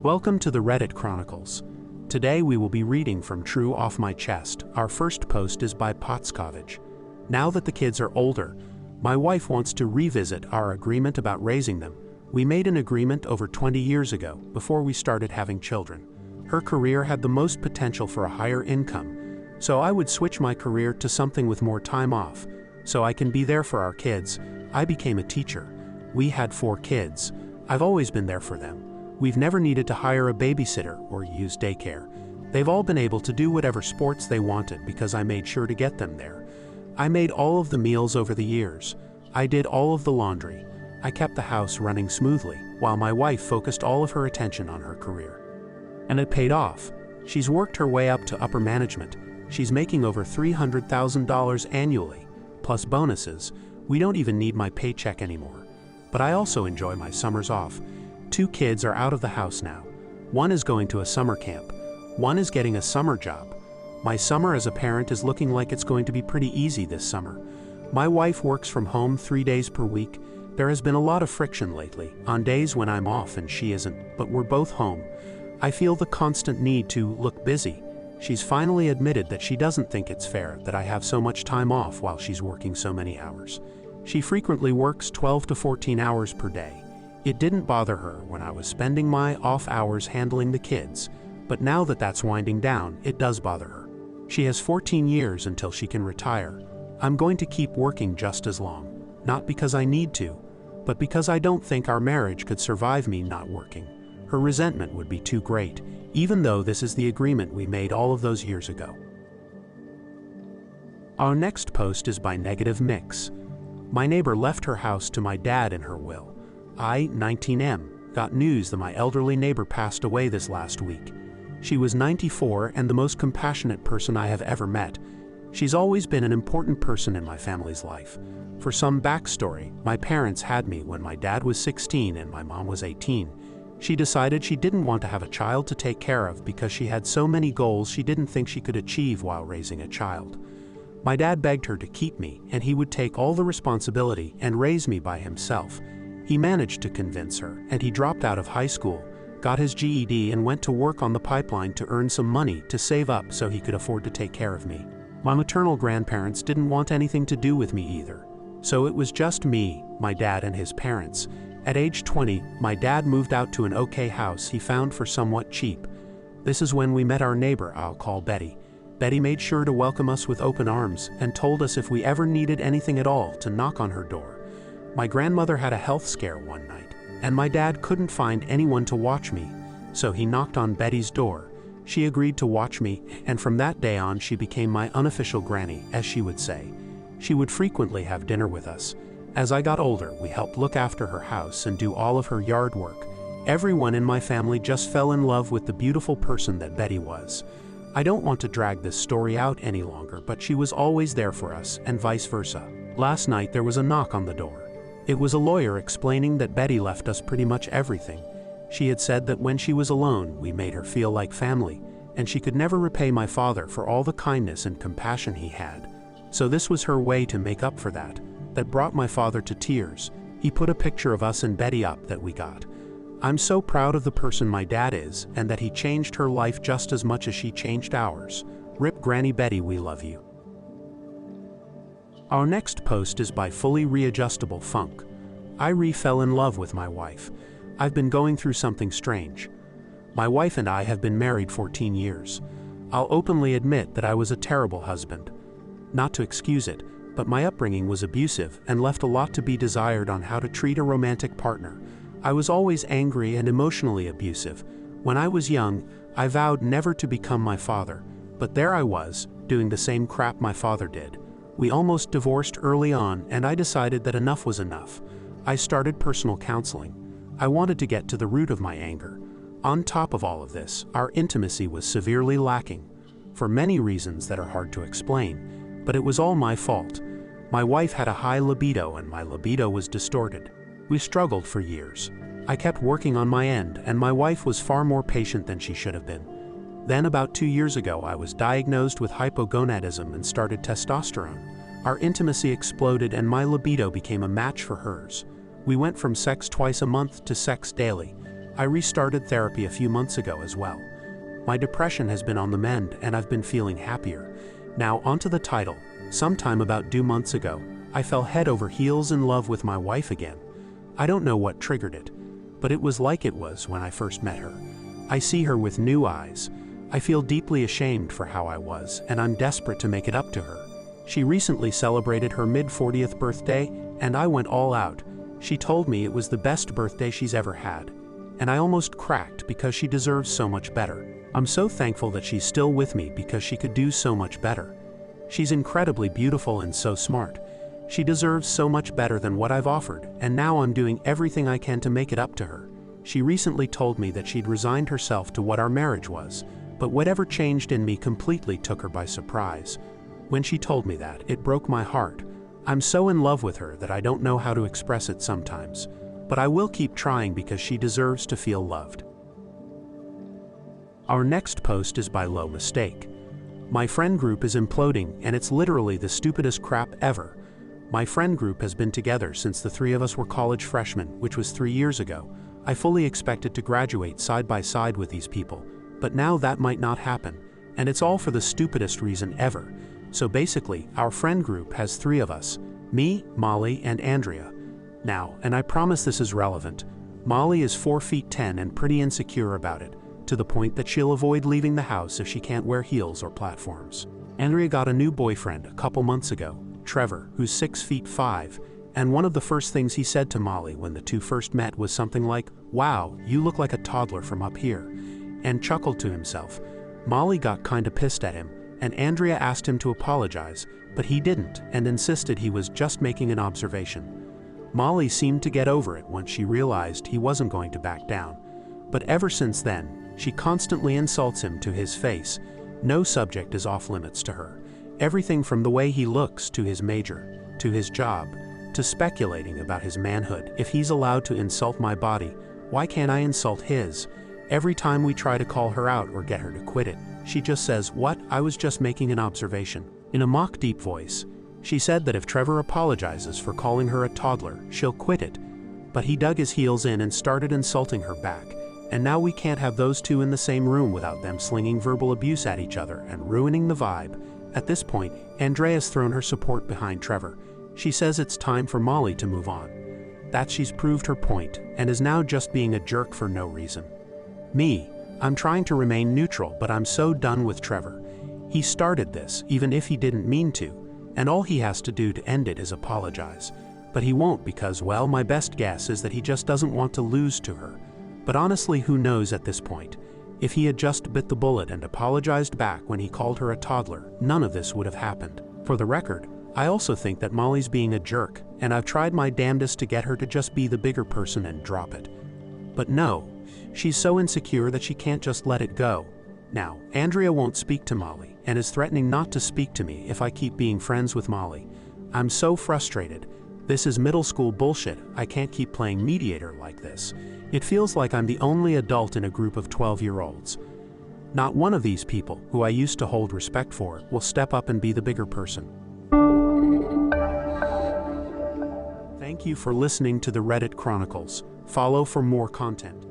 Welcome to the Reddit Chronicles. Today we will be reading from True Off My Chest. Our first post is by Potskovich. Now that the kids are older, my wife wants to revisit our agreement about raising them. We made an agreement over 20 years ago, before we started having children. Her career had the most potential for a higher income, so I would switch my career to something with more time off, so I can be there for our kids. I became a teacher. We had 4 kids. I've always been there for them. We've never needed to hire a babysitter or use daycare. They've all been able to do whatever sports they wanted because I made sure to get them there. I made all of the meals over the years. I did all of the laundry. I kept the house running smoothly, while my wife focused all of her attention on her career. And it paid off. She's worked her way up to upper management. She's making over $300,000 annually, plus bonuses. We don't even need my paycheck anymore. But I also enjoy my summers off. 2 kids are out of the house now. 1 is going to a summer camp. 1 is getting a summer job. My summer as a parent is looking like it's going to be pretty easy this summer. My wife works from home 3 days per week. There has been a lot of friction lately, on days when I'm off and she isn't, but we're both home. I feel the constant need to look busy. She's finally admitted that she doesn't think it's fair that I have so much time off while she's working so many hours. She frequently works 12 to 14 hours per day. It didn't bother her when I was spending my off hours handling the kids, but now that that's winding down, it does bother her. She has 14 years until she can retire. I'm going to keep working just as long, not because I need to, but because I don't think our marriage could survive me not working. Her resentment would be too great, even though this is the agreement we made all of those years ago. Our next post is by Negative Mix. My neighbor left her house to my dad in her will. I, 19M, got news that my elderly neighbor passed away this last week. She was 94 and the most compassionate person I have ever met. She's always been an important person in my family's life. For some backstory, my parents had me when my dad was 16 and my mom was 18. She decided she didn't want to have a child to take care of because she had so many goals she didn't think she could achieve while raising a child. My dad begged her to keep me and he would take all the responsibility and raise me by himself. He managed to convince her, and he dropped out of high school, got his GED and went to work on the pipeline to earn some money to save up so he could afford to take care of me. My maternal grandparents didn't want anything to do with me either. So it was just me, my dad and his parents. At age 20, my dad moved out to an okay house he found for somewhat cheap. This is when we met our neighbor I'll call Betty. Betty made sure to welcome us with open arms and told us if we ever needed anything at all to knock on her door. My grandmother had a health scare one night, and my dad couldn't find anyone to watch me, so he knocked on Betty's door. She agreed to watch me, and from that day on she became my unofficial granny, as she would say. She would frequently have dinner with us. As I got older, we helped look after her house and do all of her yard work. Everyone in my family just fell in love with the beautiful person that Betty was. I don't want to drag this story out any longer, but she was always there for us, and vice versa. Last night there was a knock on the door. It was a lawyer explaining that Betty left us pretty much everything. She had said that when she was alone, we made her feel like family, and she could never repay my father for all the kindness and compassion he had. So this was her way to make up for that. That brought my father to tears. He put a picture of us and Betty up that we got. I'm so proud of the person my dad is, and that he changed her life just as much as she changed ours. Rip Granny Betty, we love you. Our next post is by Fully Readjustable Funk. I fell in love with my wife. I've been going through something strange. My wife and I have been married 14 years. I'll openly admit that I was a terrible husband. Not to excuse it, but my upbringing was abusive and left a lot to be desired on how to treat a romantic partner. I was always angry and emotionally abusive. When I was young, I vowed never to become my father, but there I was, doing the same crap my father did. We almost divorced early on, and I decided that enough was enough. I started personal counseling. I wanted to get to the root of my anger. On top of all of this, our intimacy was severely lacking, for many reasons that are hard to explain, but it was all my fault. My wife had a high libido and my libido was distorted. We struggled for years. I kept working on my end, and my wife was far more patient than she should have been. Then about 2 years ago, I was diagnosed with hypogonadism and started testosterone. Our intimacy exploded and my libido became a match for hers. We went from sex twice a month to sex daily. I restarted therapy a few months ago as well. My depression has been on the mend and I've been feeling happier. Now onto the title. Sometime about 2 months ago, I fell head over heels in love with my wife again. I don't know what triggered it, but it was like it was when I first met her. I see her with new eyes. I feel deeply ashamed for how I was, and I'm desperate to make it up to her. She recently celebrated her mid-40th birthday, and I went all out. She told me it was the best birthday she's ever had, and I almost cracked because she deserves so much better. I'm so thankful that she's still with me because she could do so much better. She's incredibly beautiful and so smart. She deserves so much better than what I've offered, and now I'm doing everything I can to make it up to her. She recently told me that she'd resigned herself to what our marriage was, but whatever changed in me completely took her by surprise. When she told me that, it broke my heart. I'm so in love with her that I don't know how to express it sometimes, but I will keep trying because she deserves to feel loved. Our next post is by Low Mistake. My friend group is imploding, and it's literally the stupidest crap ever. My friend group has been together since the 3 of us were college freshmen, which was 3 years ago. I fully expected to graduate side by side with these people, but now that might not happen, and it's all for the stupidest reason ever. So basically, our friend group has 3 of us, me, Molly, and Andrea. Now, and I promise this is relevant, Molly is 4 feet 10 and pretty insecure about it, to the point that she'll avoid leaving the house if she can't wear heels or platforms. Andrea got a new boyfriend a couple months ago, Trevor, who's 6 feet 5, and one of the first things he said to Molly when the two first met was something like, "Wow, you look like a toddler from up here," and chuckled to himself. Molly got kinda pissed at him, and Andrea asked him to apologize, but he didn't and insisted he was just making an observation. Molly seemed to get over it once she realized he wasn't going to back down, but ever since then, she constantly insults him to his face. No subject is off limits to her. Everything from the way he looks to his major, to his job, to speculating about his manhood. If he's allowed to insult my body, why can't I insult his? Every time we try to call her out or get her to quit it, she just says, "What? I was just making an observation," in a mock deep voice. She said that if Trevor apologizes for calling her a toddler, she'll quit it. But he dug his heels in and started insulting her back. And now we can't have those two in the same room without them slinging verbal abuse at each other and ruining the vibe. At this point, Andrea's thrown her support behind Trevor. She says it's time for Molly to move on. That she's proved her point and is now just being a jerk for no reason. Me, I'm trying to remain neutral, but I'm so done with Trevor. He started this, even if he didn't mean to, and all he has to do to end it is apologize. But he won't because, well, my best guess is that he just doesn't want to lose to her. But honestly, who knows at this point? If he had just bit the bullet and apologized back when he called her a toddler, none of this would have happened. For the record, I also think that Molly's being a jerk, and I've tried my damnedest to get her to just be the bigger person and drop it. But no, she's so insecure that she can't just let it go. Now, Andrea won't speak to Molly, and is threatening not to speak to me if I keep being friends with Molly. I'm so frustrated. This is middle school bullshit. I can't keep playing mediator like this. It feels like I'm the only adult in a group of 12-year-olds. Not one of these people, who I used to hold respect for, will step up and be the bigger person. Thank you for listening to the Reddit Chronicles. Follow for more content.